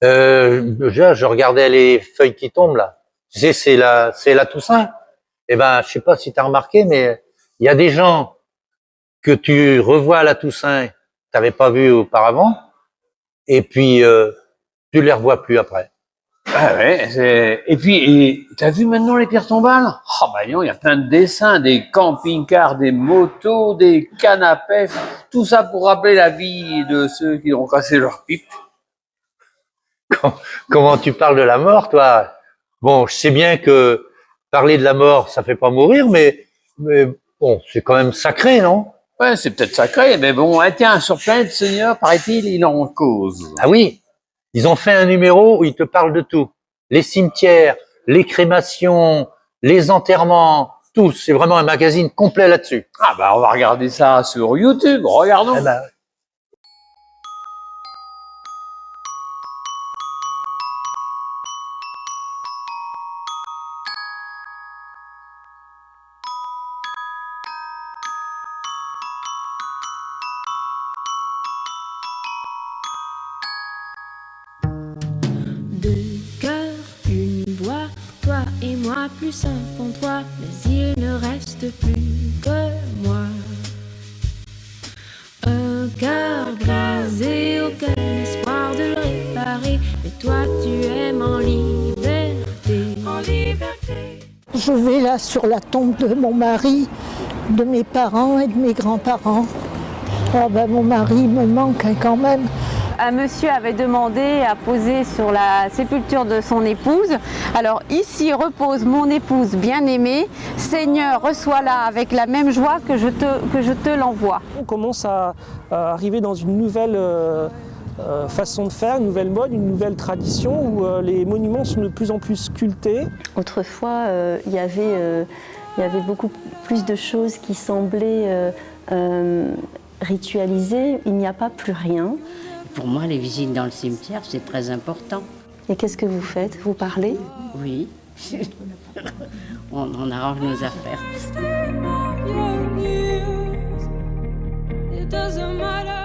Déjà, je regardais les feuilles qui tombent là. Tu sais, c'est la Toussaint. Eh ben, je sais pas si tu as remarqué, mais il y a des gens que tu revois à la Toussaint, t'avais pas vu auparavant, et puis tu les revois plus après. Ah ouais, et puis, t'as vu maintenant les pierres tombales? Oh bah non, il y a plein de dessins, des camping-cars, des motos, des cannes à pêche, tout ça pour rappeler la vie de ceux qui ont cassé leur pipe. Comment tu parles de la mort, toi? Bon, je sais bien que parler de la mort, ça fait pas mourir, mais bon, c'est quand même sacré, non? Ouais, c'est peut-être sacré, mais bon, hein, tiens, sur Planète Seigneur, paraît-il, il en cause. Ah oui, ils ont fait un numéro où ils te parlent de tout. Les cimetières, les crémations, les enterrements, tout. C'est vraiment un magazine complet là-dessus. Ah bah on va regarder ça sur YouTube, regardons. Eh ben, Deux cœurs, une voix, toi et moi plus un fond toi, mais il ne reste plus que moi. Un cœur brisé, aucun espoir de le réparer, mais toi tu aimes en liberté. En liberté. Je vais là sur la tombe de mon mari, de mes parents et de mes grands-parents. Oh ben mon mari me manque quand même. Un monsieur avait demandé à poser sur la sépulture de son épouse. Alors ici repose mon épouse bien-aimée. Seigneur, reçois-la avec la même joie que je te l'envoie. On commence à arriver dans une nouvelle façon de faire, une nouvelle mode, une nouvelle tradition où les monuments sont de plus en plus sculptés. Autrefois, il y avait beaucoup plus de choses qui semblaient ritualisées. Il n'y a pas plus rien. Pour moi, les visites dans le cimetière, c'est très important. Et qu'est-ce que vous faites? Vous parlez? Oui. on arrange nos affaires.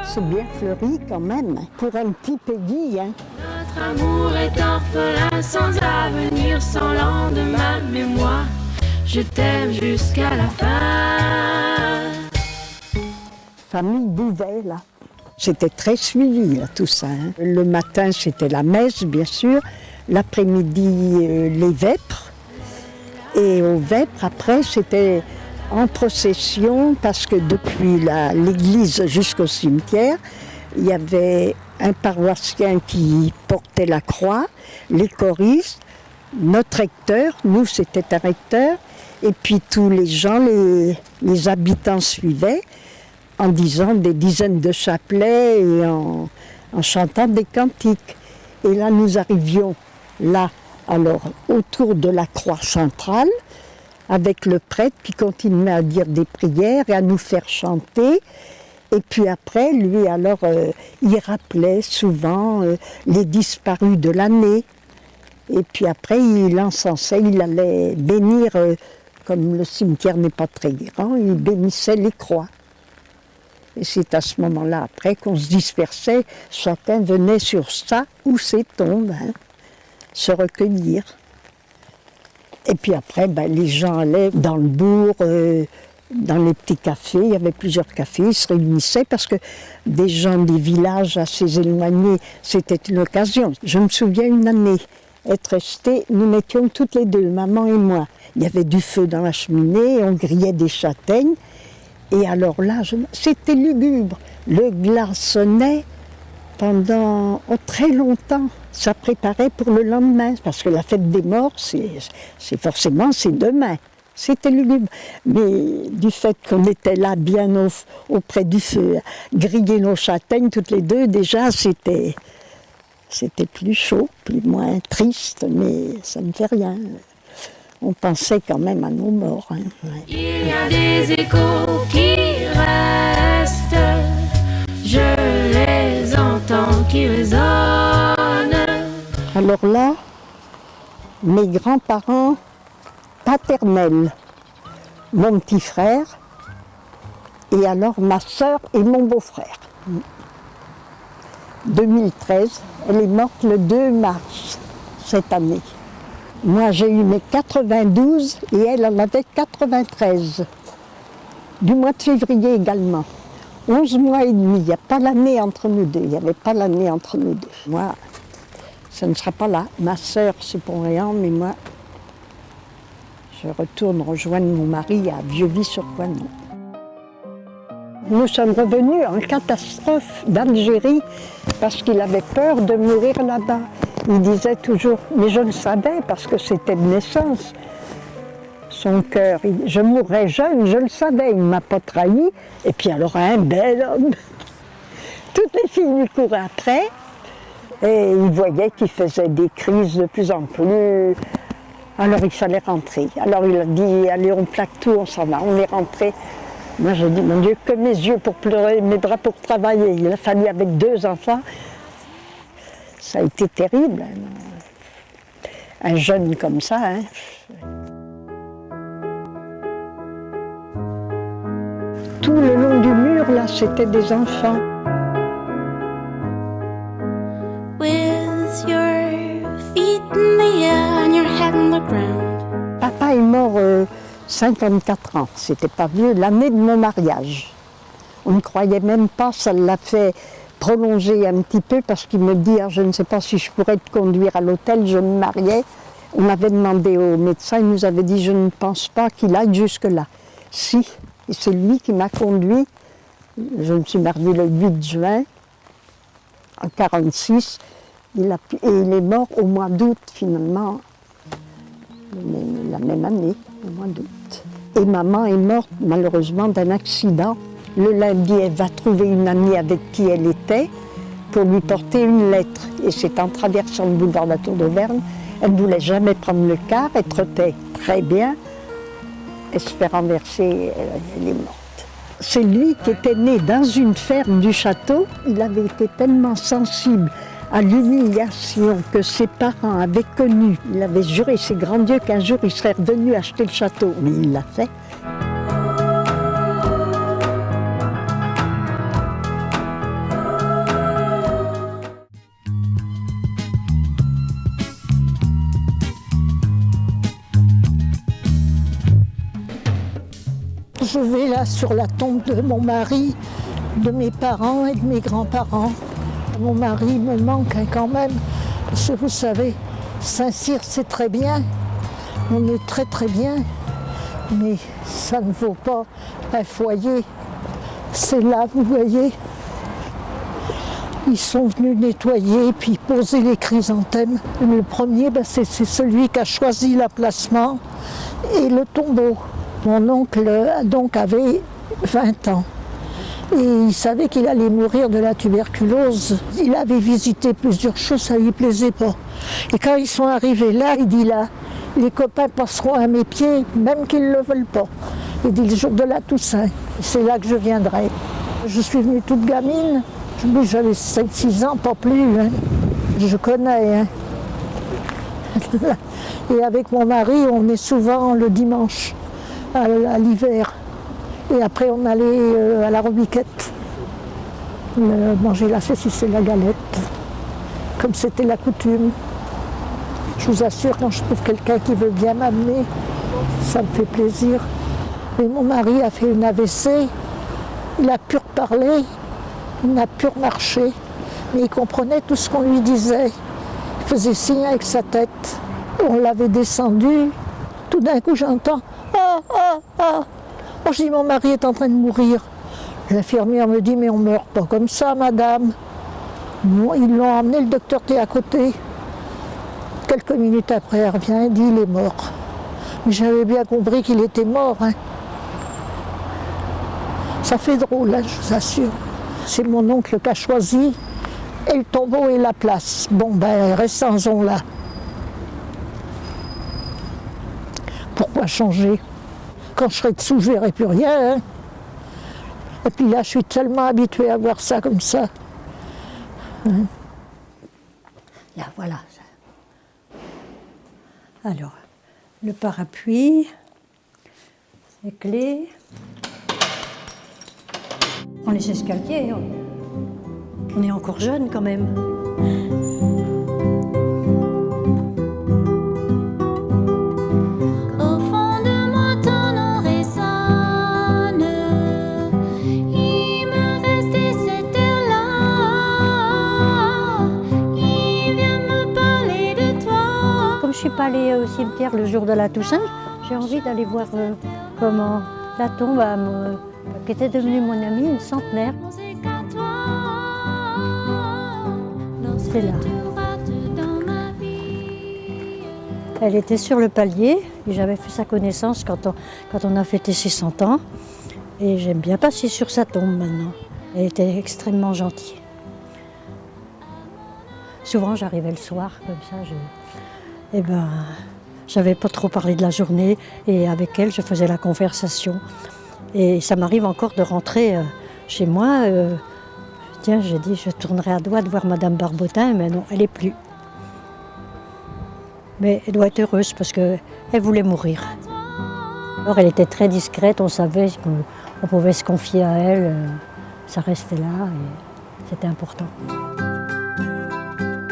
C'est bien fleuri quand même, pour un petit Peggy. Hein. Notre amour est orphelin, sans avenir, sans lendemain, mais moi, je t'aime jusqu'à la fin. Famille Bouvet, là. C'était très suivi, là, tout ça. Hein. Le matin, c'était la messe, bien sûr. L'après-midi, les vêpres. Et aux vêpres, après, c'était en procession, parce que depuis l'église jusqu'au cimetière, il y avait un paroissien qui portait la croix, les choristes, notre recteur, nous, c'était un recteur, et puis tous les gens, les habitants suivaient, en disant des dizaines de chapelets et en chantant des cantiques. Et là, nous arrivions là, alors, autour de la croix centrale, avec le prêtre qui continuait à dire des prières et à nous faire chanter. Et puis après, lui, alors, il rappelait souvent les disparus de l'année. Et puis après, il encensait, il allait bénir, comme le cimetière n'est pas très grand, il bénissait les croix. Et c'est à ce moment-là, après, qu'on se dispersait, chacun venait sur sa ou ses tombes, hein, se recueillir. Et puis après, ben, les gens allaient dans le bourg, dans les petits cafés, il y avait plusieurs cafés, ils se réunissaient parce que des gens des villages assez éloignés, c'était une occasion. Je me souviens une année, être restés, nous mettions toutes les deux, maman et moi. Il y avait du feu dans la cheminée, on grillait des châtaignes. Et alors là, c'était lugubre. Le glaçonnait pendant très longtemps. Ça préparait pour le lendemain, parce que la fête des morts, c'est demain. C'était lugubre. Mais du fait qu'on était là bien auprès du feu, griller nos châtaignes toutes les deux, déjà c'était plus chaud, moins triste, mais ça ne fait rien. On pensait quand même à nos morts. Hein. Ouais. Il y a des échos qui restent, je les entends qui résonnent. Alors là, mes grands-parents paternels, mon petit frère, et alors ma sœur et mon beau-frère. 2013. Elle est morte le 2 mars cette année. Moi, j'ai eu mes 92 et elle en avait 93. Du mois de février également. 11 mois et demi. Il n'y a pas l'année entre nous deux. Il n'y avait pas l'année entre nous deux. Moi, ça ne sera pas là. Ma sœur, c'est pour rien, mais moi, je retourne rejoindre mon mari à Vieux-Vy-sur-Couesnon. Nous sommes revenus en catastrophe d'Algérie parce qu'il avait peur de mourir là-bas. Il disait toujours, mais je le savais parce que c'était de naissance. Son cœur, je mourrais jeune, je le savais, il ne m'a pas trahi. Et puis alors un bel homme. Toutes les filles lui couraient après et il voyait qu'il faisait des crises de plus en plus. Alors il fallait rentrer. Alors il a dit, allez on plaque tout, on s'en va, on est rentré. Moi j'ai dit, mon Dieu, que mes yeux pour pleurer, mes bras pour travailler. Il a fallu avec 2 enfants. Ça a été terrible. Un jeune comme ça. Hein. Tout le long du mur, là, c'était des enfants. With your feet in the air and your head on the ground. Papa est mort 54 ans, c'était pas vieux, l'année de mon mariage. On ne croyait même pas, ça l'a fait prolonger un petit peu parce qu'il me dit je ne sais pas si je pourrais te conduire à l'hôtel, je me mariais. On avait demandé au médecin, il nous avait dit je ne pense pas qu'il aille jusque-là. Si, et c'est lui qui m'a conduit. Je me suis mariée le 8 juin en 1946 et il est mort au mois d'août finalement, la même année, au mois d'août. Et maman est morte malheureusement d'un accident. Le lundi, elle va trouver une amie avec qui elle était pour lui porter une lettre. Et c'est en traversant le boulevard de la Tour d'Auvergne, elle ne voulait jamais prendre le car, elle trottait très bien. Elle se fait renverser, elle est morte. C'est lui qui était né dans une ferme du château. Il avait été tellement sensible à l'humiliation que ses parents avaient connue. Il avait juré, c'est grand Dieu, qu'un jour il serait revenu acheter le château. Mais il l'a fait. Je vais là sur la tombe de mon mari, de mes parents et de mes grands-parents. Mon mari me manque quand même, parce que vous savez, Saint-Cyr c'est très bien, on est très très bien, mais ça ne vaut pas un foyer. C'est là, vous voyez, ils sont venus nettoyer puis poser les chrysanthèmes. Le premier, c'est celui qui a choisi l'emplacement et le tombeau. Mon oncle donc avait 20 ans et il savait qu'il allait mourir de la tuberculose. Il avait visité plusieurs choses, ça ne lui plaisait pas. Et quand ils sont arrivés là, il dit là, les copains passeront à mes pieds, même qu'ils ne le veulent pas. Il dit le jour de la Toussaint, c'est là que je viendrai. Je suis venue toute gamine, j'avais 5-6 ans, pas plus. Hein. Je connais. Hein. Et avec mon mari, on est souvent le dimanche. À l'hiver. Et après, on allait à la Robiquette manger la saucisse et la galette, comme c'était la coutume. Je vous assure, quand je trouve quelqu'un qui veut bien m'amener, ça me fait plaisir. Et mon mari a fait une AVC, il a pu reparler, il n'a pu remarcher, mais il comprenait tout ce qu'on lui disait. Il faisait signe avec sa tête. On l'avait descendu, tout d'un coup j'entends ah, ah, ah. Oh, je dis, mon mari est en train de mourir. L'infirmière me dit, mais on ne meurt pas comme ça, madame. Bon, ils l'ont emmené, le docteur était à côté. Quelques minutes après, elle revient et dit, il est mort. Mais j'avais bien compris qu'il était mort. Hein. Ça fait drôle, hein, je vous assure. C'est mon oncle qui a choisi, et le tombeau et la place. Bon, ben, restons-en là. Pourquoi changer? Quand je serai dessous, je ne verrai plus rien. Hein. Et puis là, je suis tellement habituée à voir ça comme ça. Hein. Là, voilà. Alors, le parapluie, les clés. On les escaliers. On est encore jeune quand même. Au fond de moi, ton nom résonne. Il me restait cette heure-là. Il vient me parler de toi. Comme je suis pas allée au cimetière le jour de la Toussaint, j'ai envie d'aller voir comment la tombe qui était devenue mon amie, une centenaire. C'est qu'à toi. C'est là. Tout rate dans ma vie. Elle était sur le palier et j'avais fait sa connaissance quand on a fêté ses 100 ans. Et j'aime bien passer sur sa tombe maintenant. Elle était extrêmement gentille. Souvent j'arrivais le soir comme ça, j'avais pas trop parlé de la journée et avec elle je faisais la conversation. Et ça m'arrive encore de rentrer chez moi. Tiens, j'ai dit je tournerai à droite voir Madame Barbotin, mais non, elle n'est plus. Mais elle doit être heureuse parce qu'elle voulait mourir. Alors elle était très discrète, on savait qu'on pouvait se confier à elle, ça restait là et c'était important.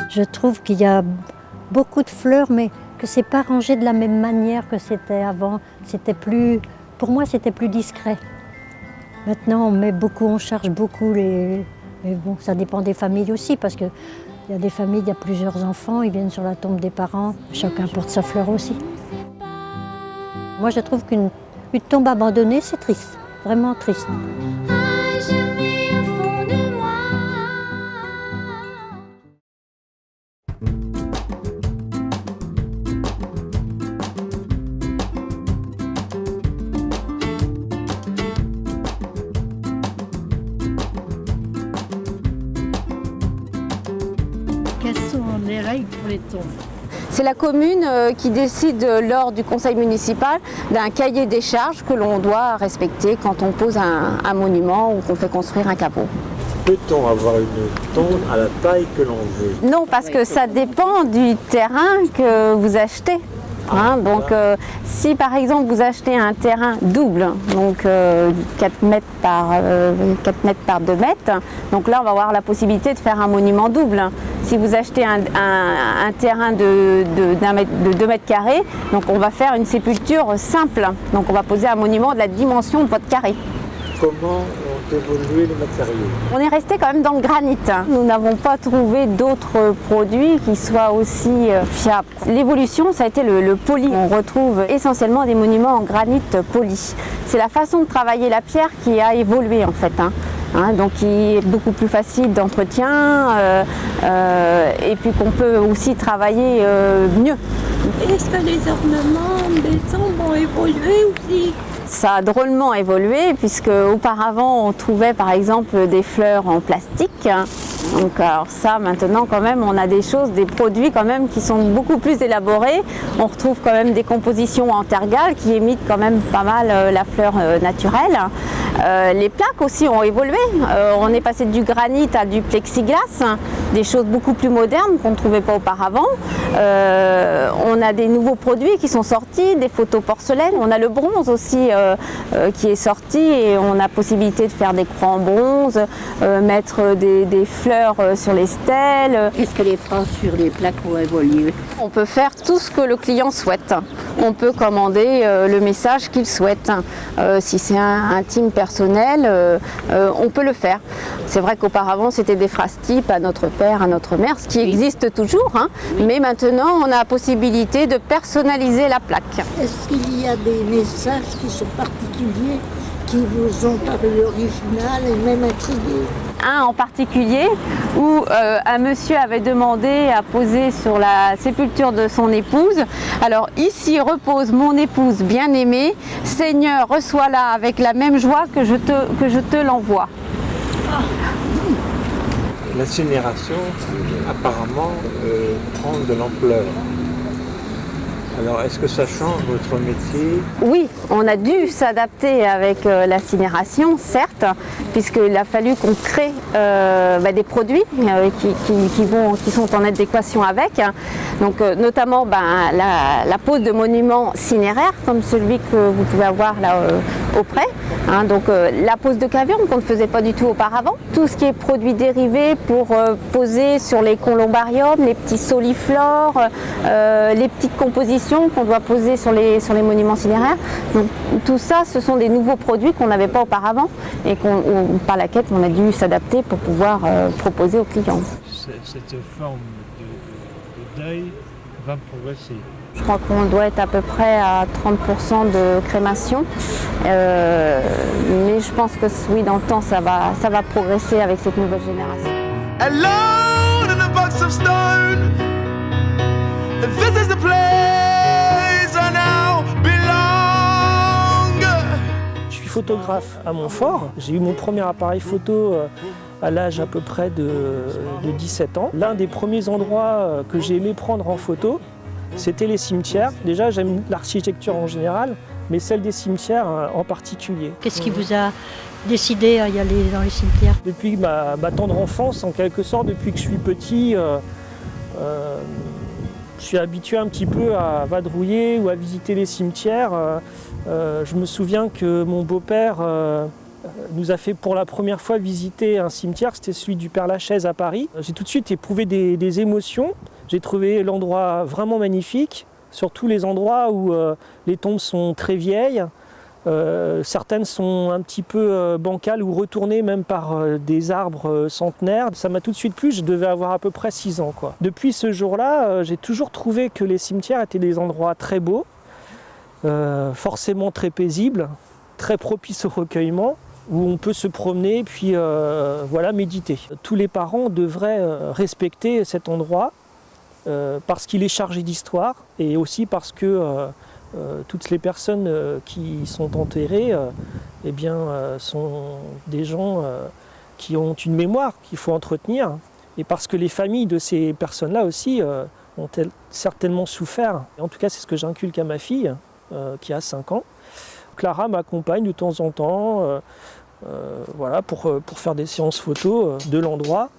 Je trouve qu'il y a beaucoup de fleurs, mais que c'est pas rangé de la même manière que c'était avant. Pour moi, c'était plus discret. Maintenant, on charge beaucoup les... Mais bon, ça dépend des familles aussi, parce qu'il y a des familles, il y a plusieurs enfants, ils viennent sur la tombe des parents, chacun porte sa fleur aussi. Moi, je trouve qu'une tombe abandonnée, c'est triste, vraiment triste. Ah, je mets au fond de moi. Quelles sont les règles pour les tombes? C'est la commune qui décide lors du conseil municipal d'un cahier des charges que l'on doit respecter quand on pose un monument ou qu'on fait construire un capot. Peut-on avoir une tombe à la taille que l'on veut? Non, parce que ça dépend du terrain que vous achetez. Donc si par exemple vous achetez un terrain double, donc 4 mètres par 2 mètres, donc là on va avoir la possibilité de faire un monument double. Si vous achetez un terrain de 2 mètres carrés, donc on va faire une sépulture simple. Donc on va poser un monument de la dimension de votre carré. Comment ont évolué les matériaux? On est resté quand même dans le granit. Nous n'avons pas trouvé d'autres produits qui soient aussi fiables. L'évolution, ça a été le poli. On retrouve essentiellement des monuments en granit poli. C'est la façon de travailler la pierre qui a évolué en fait. Donc qui est beaucoup plus facile d'entretien et puis qu'on peut aussi travailler mieux. Est-ce que les ornements des tombes ont évolué aussi? Ça a drôlement évolué puisque auparavant on trouvait par exemple des fleurs en plastique. Donc alors ça maintenant quand même on a des produits quand même qui sont beaucoup plus élaborés. On retrouve quand même des compositions en tergale qui imitent quand même pas mal la fleur naturelle. Les plaques aussi ont évolué. On est passé du granit à du plexiglas, des choses beaucoup plus modernes qu'on ne trouvait pas auparavant. On a des nouveaux produits qui sont sortis, des photos porcelaines. On a le bronze aussi qui est sorti et on a possibilité de faire des croix en bronze, mettre des fleurs sur les stèles. Est-ce que les phrases sur les plaques ont évolué? On peut faire tout ce que le client souhaite. On peut commander le message qu'il souhaite. Si c'est intime, personnel, on peut le faire. C'est vrai qu'auparavant c'était des phrases types à notre père, à notre mère, ce qui existe toujours, mais maintenant on a la possibilité de personnaliser la plaque. Est-ce qu'il y a des messages qui sont particuliers, qui vous ont paru original et même intrigués? Un en particulier où un monsieur avait demandé à poser sur la sépulture de son épouse. Alors ici repose mon épouse bien-aimée, Seigneur reçois-la avec la même joie que je te l'envoie. L'incinération apparemment prend de l'ampleur. Alors, est-ce que ça change votre métier? Oui, on a dû s'adapter avec l'incinération, certes, puisqu'il a fallu qu'on crée des produits qui sont en adéquation avec. Donc, notamment la pose de monuments cinéraires, comme celui que vous pouvez avoir là auprès. Donc la pose de caviande qu'on ne faisait pas du tout auparavant. Tout ce qui est produits dérivés pour poser sur les columbariums, les petits soliflores, les petites compositions qu'on doit poser sur les monuments cinéraires. Donc tout ça, ce sont des nouveaux produits qu'on n'avait pas auparavant et par laquelle on a dû s'adapter pour pouvoir proposer aux clients. Cette forme de deuil va progresser. Je crois qu'on doit être à peu près à 30% de crémation, mais je pense que oui, dans le temps, ça va progresser avec cette nouvelle génération. Alone in a box of stone, this is the place I now belong. Je suis photographe à Montfort. J'ai eu mon premier appareil photo à l'âge à peu près de 17 ans. L'un des premiers endroits que j'ai aimé prendre en photo, c'était les cimetières. Déjà, j'aime l'architecture en général, mais celle des cimetières en particulier. Qu'est-ce qui vous a décidé à y aller dans les cimetières? Depuis ma tendre enfance, en quelque sorte, depuis que je suis petit, je suis habitué un petit peu à vadrouiller ou à visiter les cimetières. Je me souviens que mon beau-père nous a fait pour la première fois visiter un cimetière, c'était celui du Père-Lachaise à Paris. J'ai tout de suite éprouvé des émotions. J'ai trouvé l'endroit vraiment magnifique, surtout les endroits où les tombes sont très vieilles. Certaines sont un petit peu bancales ou retournées même par des arbres centenaires. Ça m'a tout de suite plu, je devais avoir à peu près 6 ans, quoi. Depuis ce jour-là, j'ai toujours trouvé que les cimetières étaient des endroits très beaux, forcément très paisibles, très propices au recueillement, où on peut se promener puis voilà, méditer. Tous les parents devraient respecter cet endroit parce qu'il est chargé d'histoire et aussi parce que toutes les personnes qui sont enterrées eh bien, sont des gens qui ont une mémoire qu'il faut entretenir et parce que les familles de ces personnes-là aussi ont certainement souffert. Et en tout cas, c'est ce que j'inculque à ma fille qui a 5 ans. Clara m'accompagne de temps en temps voilà, pour faire des séances photos de l'endroit.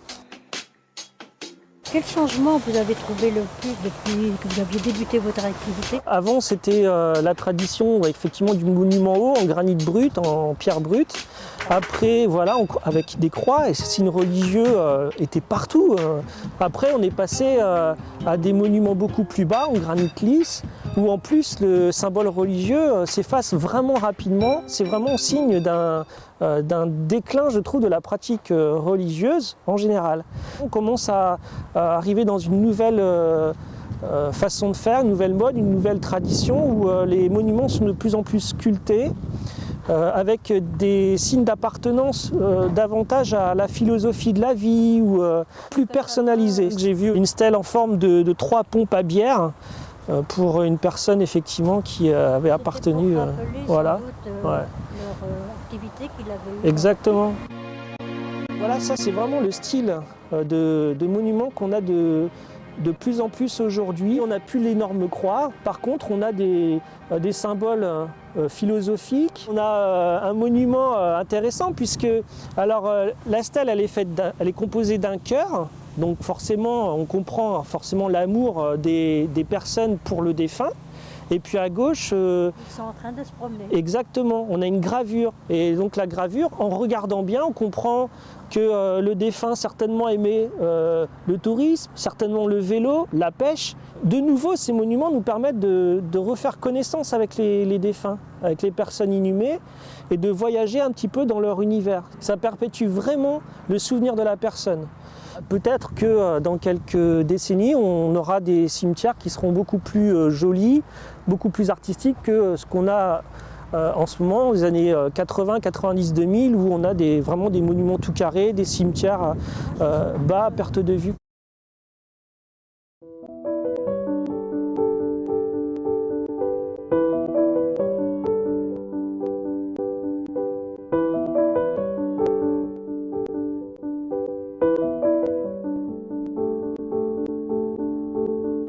Quel changement vous avez trouvé le plus depuis que vous aviez débuté votre activité? Avant, c'était la tradition effectivement du monument haut en granit brut, en pierre brute. Après, voilà, avec des croix, et ces signes religieux étaient partout. Après, on est passé à des monuments beaucoup plus bas, en granit lisse, où en plus le symbole religieux s'efface vraiment rapidement. C'est vraiment signe d'un déclin, je trouve, de la pratique religieuse en général. On commence à arriver dans une nouvelle façon de faire, une nouvelle mode, une nouvelle tradition où les monuments sont de plus en plus sculptés avec des signes d'appartenance davantage à la philosophie de la vie ou plus personnalisés. J'ai vu une stèle en forme de 3 pompes à bière pour une personne effectivement qui avait appartenu. Voilà. Leur activité qu'il avait eue. Exactement. Voilà, ça c'est vraiment le style de monument qu'on a de plus en plus aujourd'hui. On n'a plus l'énorme croix, par contre on a des symboles philosophiques. On a un monument intéressant puisque alors, la stèle elle est composée d'un cœur, donc forcément on comprend forcément l'amour des personnes pour le défunt. Et puis à gauche, ils sont en train de se promener. Exactement, on a une gravure. Et donc la gravure, en regardant bien, on comprend que le défunt certainement aimait le tourisme, certainement le vélo, la pêche. De nouveau, ces monuments nous permettent de refaire connaissance avec les défunts, avec les personnes inhumées, et de voyager un petit peu dans leur univers. Ça perpétue vraiment le souvenir de la personne. Peut-être que dans quelques décennies, on aura des cimetières qui seront beaucoup plus jolis, beaucoup plus artistiques que ce qu'on a en ce moment, aux années 80, 90, 2000, où on a vraiment des monuments tout carrés, des cimetières bas à perte de vue.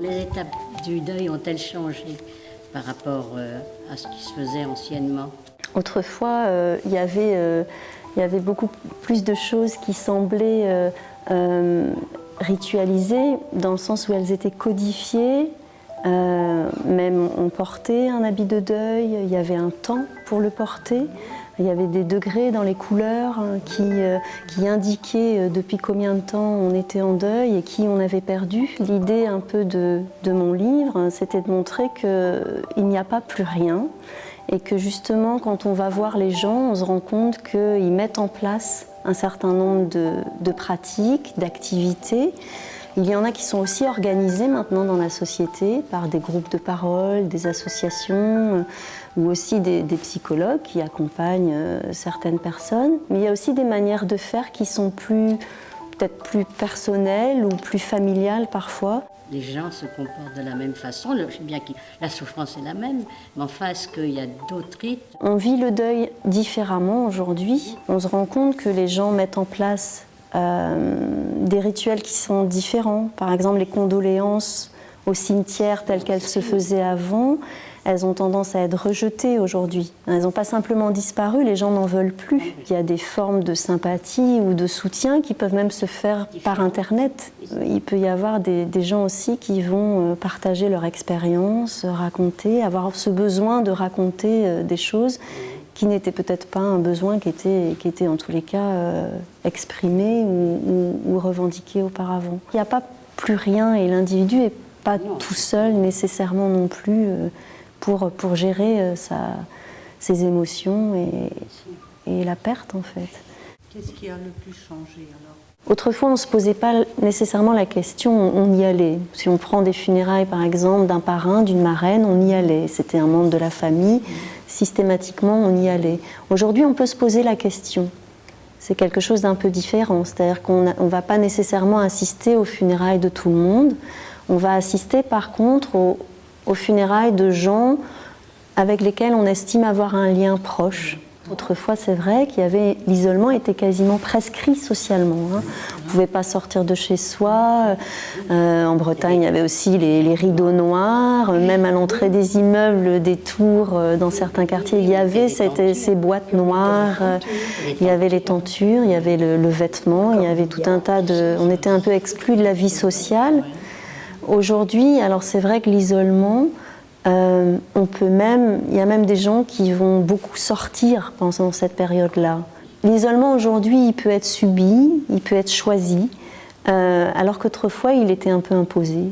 Les étapes du deuil ont-elles changé par rapport à ce qui se faisait anciennement? Autrefois, il y avait beaucoup plus de choses qui semblaient ritualisées, dans le sens où elles étaient codifiées, Même on portait un habit de deuil, il y avait un temps pour le porter. Il y avait des degrés dans les couleurs qui indiquaient depuis combien de temps on était en deuil et qui on avait perdu. L'idée un peu de mon livre, c'était de montrer qu'il n'y a pas plus rien et que justement quand on va voir les gens, on se rend compte qu'ils mettent en place un certain nombre de pratiques, d'activités. Il y en a qui sont aussi organisés maintenant dans la société par des groupes de parole, des associations ou aussi des psychologues qui accompagnent certaines personnes. Mais il y a aussi des manières de faire qui sont peut-être plus personnelles ou plus familiales parfois. Les gens se comportent de la même façon. Je sais bien que la souffrance est la même, mais enfin, est-ce qu'il y a d'autres rythmes? On vit le deuil différemment aujourd'hui. On se rend compte que les gens mettent en place des rituels qui sont différents. Par exemple, les condoléances au cimetière telles qu'elles se faisaient avant, elles ont tendance à être rejetées aujourd'hui. Elles n'ont pas simplement disparu, les gens n'en veulent plus. Il y a des formes de sympathie ou de soutien qui peuvent même se faire par Internet. Il peut y avoir des gens aussi qui vont partager leur expérience, raconter, avoir ce besoin de raconter des choses qui n'était peut-être pas un besoin qui était en tous les cas exprimé ou revendiqué auparavant. Il n'y a pas plus rien et l'individu n'est pas tout seul nécessairement non plus pour gérer ses émotions et la perte en fait. Qu'est-ce qui a le plus changé alors? Autrefois, on ne se posait pas nécessairement la question, on y allait. Si on prend des funérailles par exemple d'un parrain, d'une marraine, on y allait. C'était un membre de la famille. Systématiquement, on y allait. Aujourd'hui, on peut se poser la question. C'est quelque chose d'un peu différent. C'est-à-dire qu'on ne va pas nécessairement assister aux funérailles de tout le monde. On va assister par contre aux funérailles de gens avec lesquels on estime avoir un lien proche. Autrefois, c'est vrai qu'il y avait l'isolement était quasiment prescrit socialement. On ne pouvait pas sortir de chez soi. En Bretagne, il y avait aussi les rideaux noirs. Même à l'entrée des immeubles, des tours, dans certains quartiers, il y avait ces boîtes noires. Il y avait les tentures, il y avait le vêtement, il y avait tout un tas de... On était un peu exclus de la vie sociale. Aujourd'hui, alors c'est vrai que l'isolement... il y a même des gens qui vont beaucoup sortir pendant cette période-là. L'isolement aujourd'hui, il peut être subi, il peut être choisi, alors qu'autrefois, il était un peu imposé.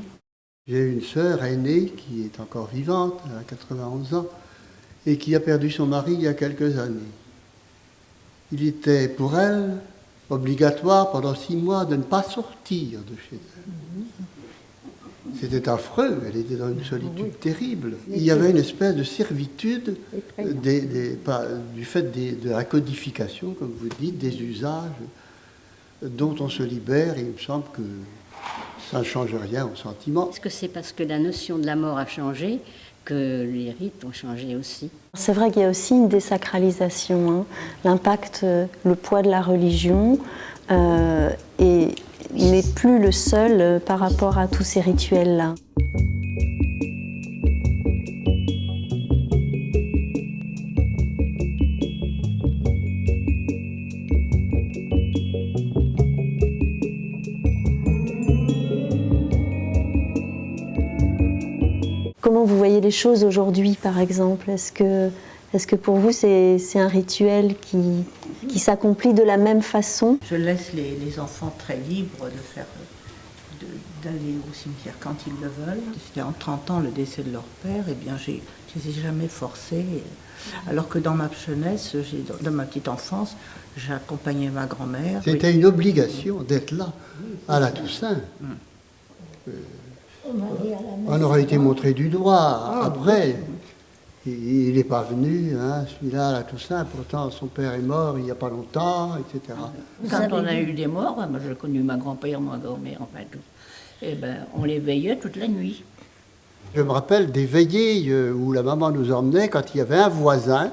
J'ai une sœur aînée qui est encore vivante, elle a 91 ans, et qui a perdu son mari il y a quelques années. Il était pour elle obligatoire pendant 6 mois de ne pas sortir de chez elle. C'était affreux, elle était dans une solitude terrible. Il y avait une espèce de servitude du fait de la codification, comme vous dites, des usages dont on se libère, et il me semble que ça ne change rien au sentiment. Est-ce que c'est parce que la notion de la mort a changé que les rites ont changé aussi? C'est vrai qu'il y a aussi une désacralisation, l'impact, le poids de la religion, et n'est plus le seul par rapport à tous ces rituels-là. Comment vous voyez les choses aujourd'hui, par exemple? Est-ce que pour vous, c'est un rituel qui s'accomplit de la même façon? Je laisse les enfants très libres d'aller au cimetière quand ils le veulent. C'était en 30 ans le décès de leur père, et bien je les ai jamais forcés. Alors que dans ma jeunesse, dans ma petite enfance, j'accompagnais ma grand-mère. C'était une obligation d'être là, à la Toussaint. On aurait été montré du doigt après. Il n'est pas venu, celui-là, à la Toussaint, pourtant son père est mort il n'y a pas longtemps, etc. Quand on a eu des morts, moi j'ai connu ma grand-père, ma grand-mère, enfin tout, et on les veillait toute la nuit. Je me rappelle des veillées où la maman nous emmenait quand il y avait un voisin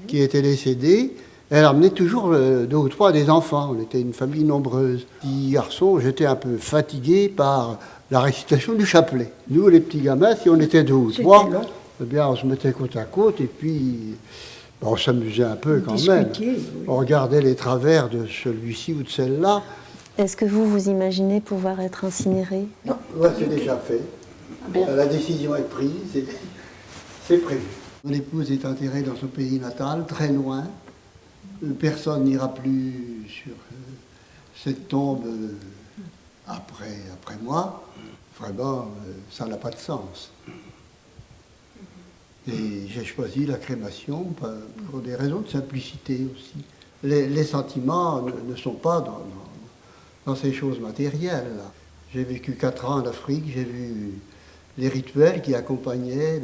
qui était décédé. Elle emmenait toujours 2 ou 3 des enfants, on était une famille nombreuse. Petit garçon, j'étais un peu fatigué par la récitation du chapelet. Nous, les petits gamins, si on était 2 ou 3... Eh bien, on se mettait côte à côte et puis on s'amusait un peu quand même. On regardait les travers de celui-ci ou de celle-là. Est-ce que vous imaginez pouvoir être incinéré? Non, ouais, c'est déjà fait. La décision est prise, c'est prévu. Mon épouse est enterrée dans son pays natal, très loin. Personne n'ira plus sur cette tombe après moi. Vraiment, ça n'a pas de sens. Et j'ai choisi la crémation pour des raisons de simplicité aussi. Les sentiments ne sont pas dans ces choses matérielles. J'ai vécu 4 ans en Afrique, j'ai vu les rituels qui accompagnaient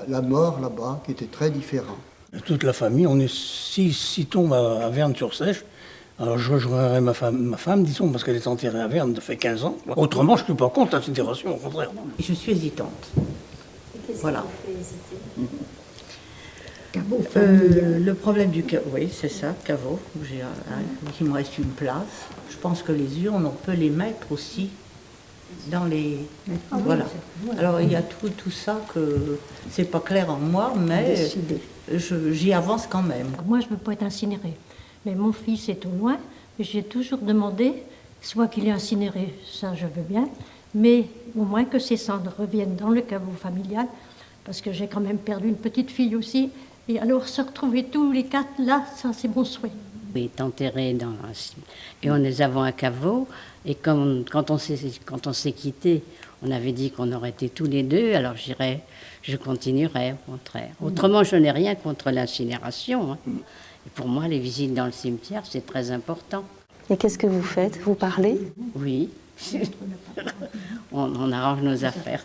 la mort là-bas, qui étaient très différents. Toute la famille, on est 6 tombes à Verne-sur-Sèche. Alors je rejoindrai ma femme, disons, parce qu'elle est enterrée à Verne, ça fait 15 ans. Autrement, je ne suis pas contre l'incinération, au contraire. Je suis hésitante. Voilà. Caveau Le problème du caveau, oui, c'est ça, caveau. Il me reste une place. Je pense que les urnes, on peut les mettre aussi dans les... Voilà. Alors il y a tout ça que c'est pas clair en moi, mais j'y avance quand même. Moi, je ne veux pas être incinérée. Mais mon fils est au loin. Et j'ai toujours demandé, soit qu'il est incinéré, ça je veux bien, mais au moins que ses cendres reviennent dans le caveau familial, parce que j'ai quand même perdu une petite fille aussi. Et alors se retrouver tous les 4 là, ça c'est mon souhait. Il est enterré dans et nous avons un caveau. Et quand on s'est quittés, on avait dit qu'on aurait été tous les 2. Alors je continuerai au contraire. Autrement, je n'ai rien contre l'incinération. Hein. Et pour moi, les visites dans le cimetière, c'est très important. Et qu'est-ce que vous faites? Vous parlez? Oui. on arrange nos affaires.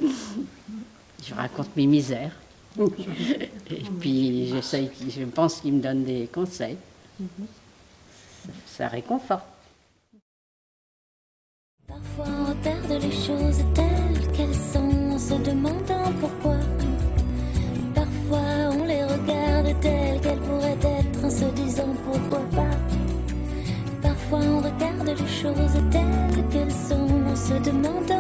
Je raconte mes misères. Et puis je pense qu'il me donne des conseils. Ça réconforte. Parfois on regarde les choses telles qu'elles sont en se demandant pourquoi. Parfois on les regarde telles qu'elles pourraient être en se disant pourquoi pas. Parfois on regarde les choses telles qu'elles sont en se demandant